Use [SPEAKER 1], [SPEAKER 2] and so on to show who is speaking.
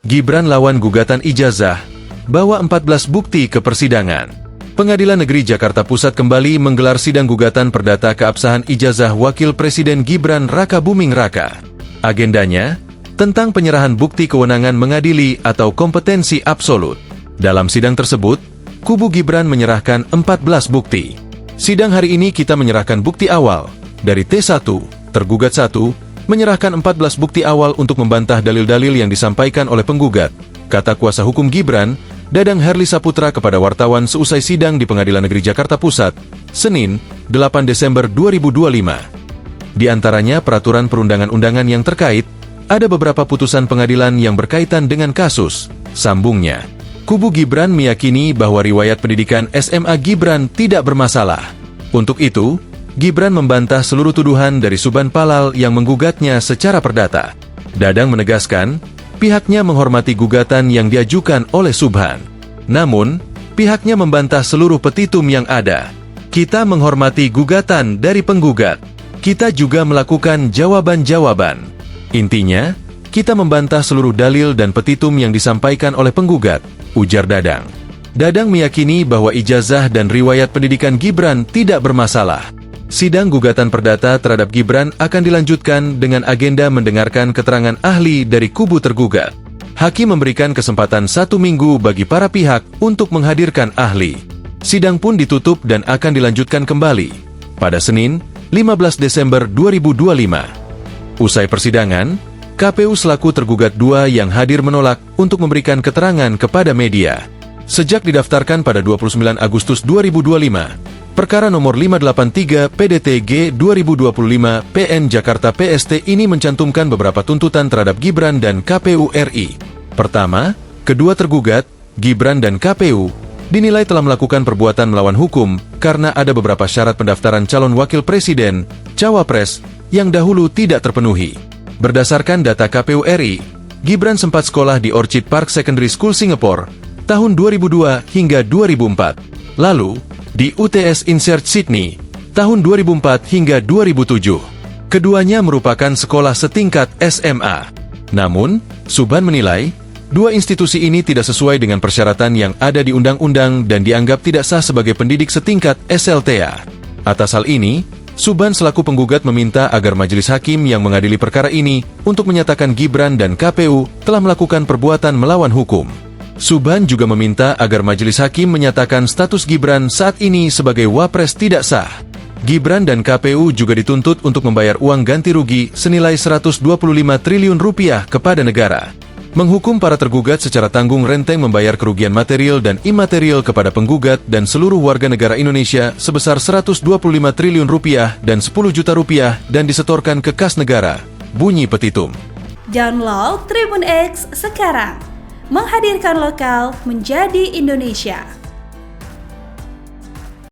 [SPEAKER 1] Gibran lawan gugatan ijazah, bawa 14 bukti ke persidangan. Pengadilan Negeri Jakarta Pusat kembali menggelar sidang gugatan perdata keabsahan ijazah Wakil Presiden Gibran Raka Buming Raka. Agendanya, tentang penyerahan bukti kewenangan mengadili atau kompetensi absolut. Dalam sidang tersebut, kubu Gibran menyerahkan 14 bukti. Sidang hari ini kita menyerahkan bukti awal. Dari T1, tergugat 1, menyerahkan 14 bukti awal untuk membantah dalil-dalil yang disampaikan oleh penggugat, kata kuasa hukum Gibran, Dadang Herli Saputra kepada wartawan seusai sidang di Pengadilan Negeri Jakarta Pusat, Senin, 8 Desember 2025. Di antaranya peraturan perundangan-undangan yang terkait, ada beberapa putusan pengadilan yang berkaitan dengan kasus, sambungnya. Kubu Gibran meyakini bahwa riwayat pendidikan SMA Gibran tidak bermasalah. Untuk itu, Gibran membantah seluruh tuduhan dari Subhan Palal yang menggugatnya secara perdata. Dadang menegaskan, pihaknya menghormati gugatan yang diajukan oleh Subhan. Namun, pihaknya membantah seluruh petitum yang ada. Kita menghormati gugatan dari penggugat. Kita juga melakukan jawaban-jawaban. Intinya, kita membantah seluruh dalil dan petitum yang disampaikan oleh penggugat, ujar Dadang. Dadang meyakini bahwa ijazah dan riwayat pendidikan Gibran tidak bermasalah. Sidang gugatan perdata terhadap Gibran akan dilanjutkan dengan agenda mendengarkan keterangan ahli dari kubu tergugat. Hakim memberikan kesempatan 1 minggu bagi para pihak untuk menghadirkan ahli. Sidang pun ditutup dan akan dilanjutkan kembali pada Senin, 15 Desember 2025. Usai persidangan, KPU selaku tergugat 2 yang hadir menolak untuk memberikan keterangan kepada media. Sejak didaftarkan pada 29 Agustus 2025, Perkara nomor 583 PDTG 2025 PN Jakarta PST ini mencantumkan beberapa tuntutan terhadap Gibran dan KPU RI. Pertama, kedua tergugat, Gibran dan KPU, dinilai telah melakukan perbuatan melawan hukum karena ada beberapa syarat pendaftaran calon wakil presiden, cawapres, yang dahulu tidak terpenuhi. Berdasarkan data KPU RI, Gibran sempat sekolah di Orchid Park Secondary School Singapore tahun 2002 hingga 2004. Lalu, di UTS Insert Sydney, tahun 2004 hingga 2007. Keduanya merupakan sekolah setingkat SMA. Namun, Subhan menilai, dua institusi ini tidak sesuai dengan persyaratan yang ada di undang-undang dan dianggap tidak sah sebagai pendidik setingkat SLTA. Atas hal ini, Subhan selaku penggugat meminta agar majelis hakim yang mengadili perkara ini untuk menyatakan Gibran dan KPU telah melakukan perbuatan melawan hukum. Subhan juga meminta agar majelis hakim menyatakan status Gibran saat ini sebagai wapres tidak sah. Gibran dan KPU juga dituntut untuk membayar uang ganti rugi senilai 125 triliun rupiah kepada negara. Menghukum para tergugat secara tanggung renteng membayar kerugian material dan imaterial kepada penggugat dan seluruh warga negara Indonesia sebesar 125 triliun rupiah dan 10 juta rupiah dan disetorkan ke kas negara, bunyi petitum.
[SPEAKER 2] Download Tribun X sekarang. Menghadirkan lokal menjadi Indonesia.